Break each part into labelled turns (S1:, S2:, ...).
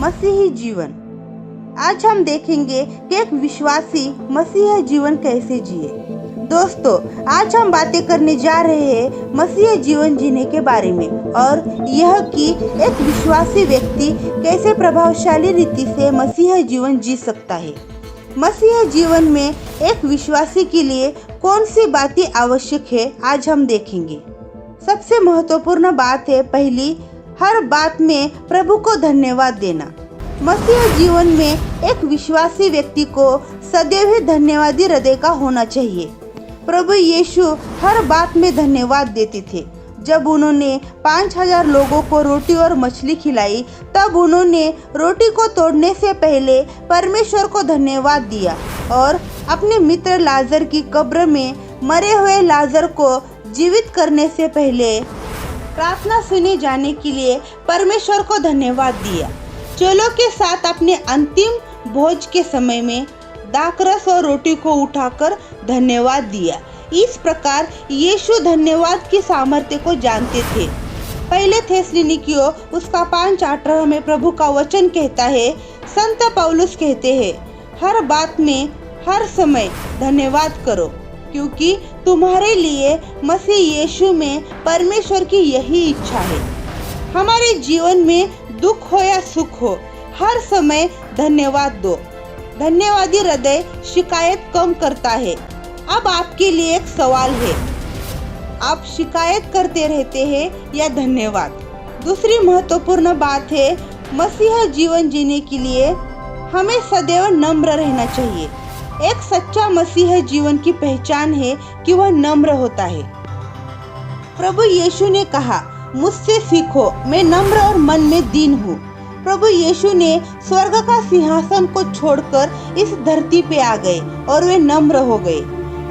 S1: मसीही जीवन। आज हम देखेंगे कि एक विश्वासी मसीही जीवन कैसे जिए। दोस्तों, आज हम बातें करने जा रहे हैं मसीही जीवन जीने के बारे में और यह कि एक विश्वासी व्यक्ति कैसे प्रभावशाली रीति से मसीही जीवन जी सकता है। मसीही जीवन में एक विश्वासी के लिए कौन सी बातें आवश्यक है, आज हम देखेंगे। सबसे महत्वपूर्ण बात है, पहली, हर बात में प्रभु को धन्यवाद देना। मसीही जीवन में एक विश्वासी व्यक्ति को सदैव ही धन्यवादी हृदय का होना चाहिए। प्रभु यीशु हर बात में धन्यवाद देते थे। जब उन्होंने 5000 लोगों को रोटी और मछली खिलाई, तब उन्होंने रोटी को तोड़ने से पहले परमेश्वर को धन्यवाद दिया और अपने मित्र लाजर की कब्र में मरे हुए लाजर को जीवित करने से पहले प्रार्थना सुने जाने के लिए परमेश्वर को धन्यवाद दिया। चेलों के साथ अपने अंतिम भोज के समय में दाखरस और रोटी को उठाकर धन्यवाद दिया। इस प्रकार यीशु धन्यवाद की सामर्थ्य को जानते थे। पहले थेसलुनीकियों उसका 5:18 में प्रभु का वचन कहता है, संत पौलुस कहते हैं, हर बात में हर समय धन्यवाद करो, क्योंकि तुम्हारे लिए मसीह यीशु में परमेश्वर की यही इच्छा है। हमारे जीवन में दुख हो या सुख हो, हर समय धन्यवाद दो। धन्यवादी हृदय शिकायत कम करता है। अब आपके लिए एक सवाल है, आप शिकायत करते रहते हैं या धन्यवाद? दूसरी महत्वपूर्ण बात है, मसीही जीवन जीने के लिए हमें सदैव नम्र रहना चाहिए। एक सच्चा मसीही जीवन की पहचान है कि वह नम्र होता है। प्रभु यीशु ने कहा, मुझसे सीखो, मैं नम्र और मन में दीन हूँ। प्रभु यीशु ने स्वर्ग का सिंहासन को छोड़कर इस धरती पे आ गए और वे नम्र हो गए।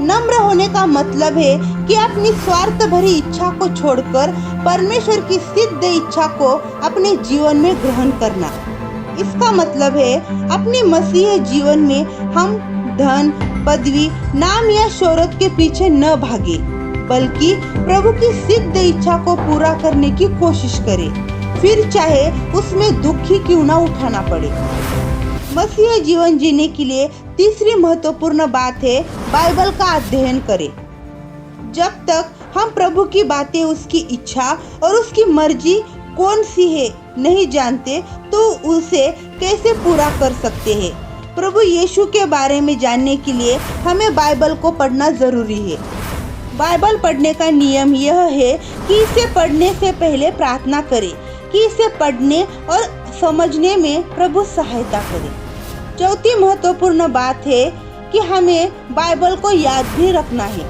S1: नम्र होने का मतलब है कि अपनी स्वार्थ भरी इच्छा को छोड़कर परमेश्वर की सिद्ध इच्छा को अपने जीवन में ग्रहण करना। इसका मतलब है अपने मसीही जीवन में हम धन, पदवी, नाम या शोहरत के पीछे न भागे, बल्कि प्रभु की सिद्ध इच्छा को पूरा करने की कोशिश करें, फिर चाहे उसमें दुख ही क्यों ना उठाना पड़े। मसीही जीवन जीने के लिए तीसरी महत्वपूर्ण बात है, बाइबल का अध्ययन करें। जब तक हम प्रभु की बातें, उसकी इच्छा और उसकी मर्जी कौन सी है नहीं जानते, तो उसे कैसे पूरा कर सकते हैं। प्रभु यीशु के बारे में जानने के लिए हमें बाइबल को पढ़ना जरूरी है। बाइबल पढ़ने का नियम यह है कि इसे पढ़ने से पहले प्रार्थना करें कि इसे पढ़ने और समझने में प्रभु सहायता करे। चौथी महत्वपूर्ण बात है कि हमें बाइबल को याद भी रखना है।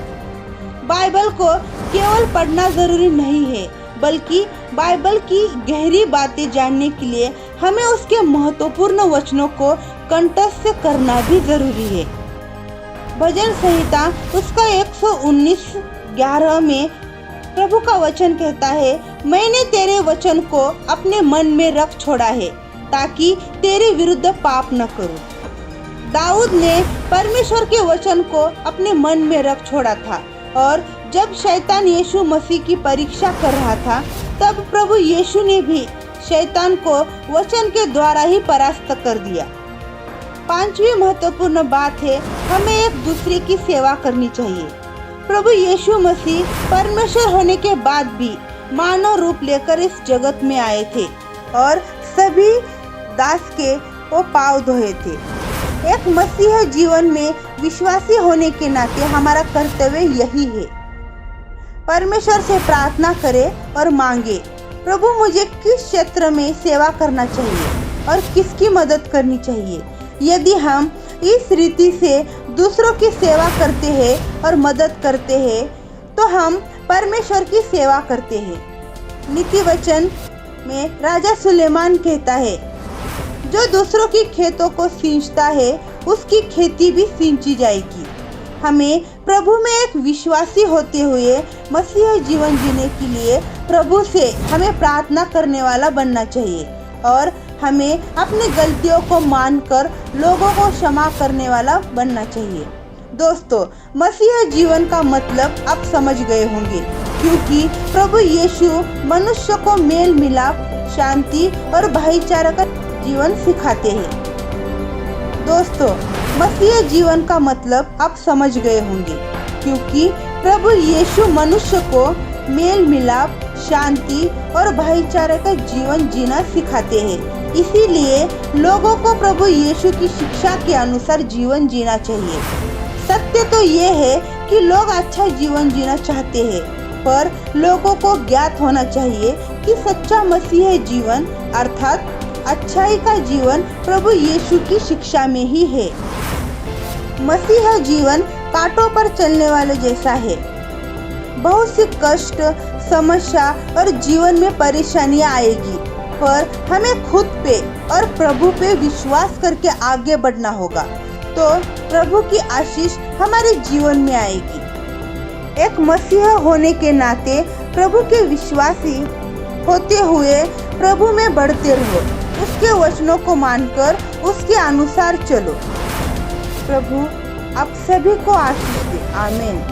S1: बाइबल को केवल पढ़ना जरूरी नहीं है, बल्कि बाइबल की गहरी बातें जानने के लिए हमें उसके महत्वपूर्ण वचनों को कंठस्थ करना भी जरूरी है। भजन संहिता उसका 119:11 में प्रभु का वचन कहता है, मैंने तेरे वचन को अपने मन में रख छोड़ा है ताकि तेरे विरुद्ध पाप न करूं। दाऊद ने परमेश्वर के वचन को अपने मन में रख छोड़ा था और जब शैतान यीशु मसीह की परीक्षा कर रहा था, तब प्रभु यीशु ने भी शैतान को वचन के द्वारा ही परास्त कर दिया। पांचवी महत्वपूर्ण बात है, हमें एक दूसरे की सेवा करनी चाहिए। प्रभु यीशु मसीह परमेश्वर होने के बाद भी मानव रूप लेकर इस जगत में आए थे और सभी दास के वो पांव धोए थे। एक मसीही जीवन में विश्वासी होने के नाते हमारा कर्तव्य यही है, परमेश्वर से प्रार्थना करें और मांगे, प्रभु मुझे किस क्षेत्र में सेवा करना चाहिए और किसकी मदद करनी चाहिए। यदि हम इस रीति से दूसरों की सेवा करते हैं और मदद करते हैं, तो हम परमेश्वर की सेवा करते हैं। नीति वचन में राजा सुलेमान कहता है, जो दूसरों की खेतों को सींचता है, उसकी खेती भी सींची जाएगी। हमें प्रभु में एक विश्वासी होते हुए मसीही जीवन जीने के लिए प्रभु से हमें प्रार्थना करने वाला बनना चाहिए और हमें अपनी गलतियों को मानकर लोगों को क्षमा करने वाला बनना चाहिए। दोस्तों, मसीही जीवन का मतलब आप समझ गए होंगे, क्योंकि प्रभु यीशु मनुष्य को मेल मिलाप, शांति और भाईचारा का जीवन सिखाते हैं। दोस्तों, मसीह जीवन का मतलब आप समझ गए होंगे, क्योंकि प्रभु यीशु मनुष्य को मेल मिलाप, शांति और भाईचारे का जीवन जीना सिखाते हैं। इसीलिए लोगों को प्रभु यीशु की शिक्षा के अनुसार जीवन जीना चाहिए। सत्य तो ये है कि लोग अच्छा जीवन जीना चाहते हैं, पर लोगों को ज्ञात होना चाहिए कि सच्चा मसीह जीवन अर्थात अच्छाई का जीवन प्रभु यीशु की शिक्षा में ही है। मसीह जीवन कांटों पर चलने वाले जैसा है। बहुत सी कष्ट, समस्या और जीवन में परेशानियां आएगी, पर हमें खुद पे और प्रभु पे विश्वास करके आगे बढ़ना होगा, तो प्रभु की आशीष हमारे जीवन में आएगी। एक मसीह होने के नाते प्रभु के विश्वासी होते हुए प्रभु में बढ़ते रहो। उसके वचनों को मानकर उसके अनुसार चलो। प्रभु आप सभी को आशीष दे। आमीन।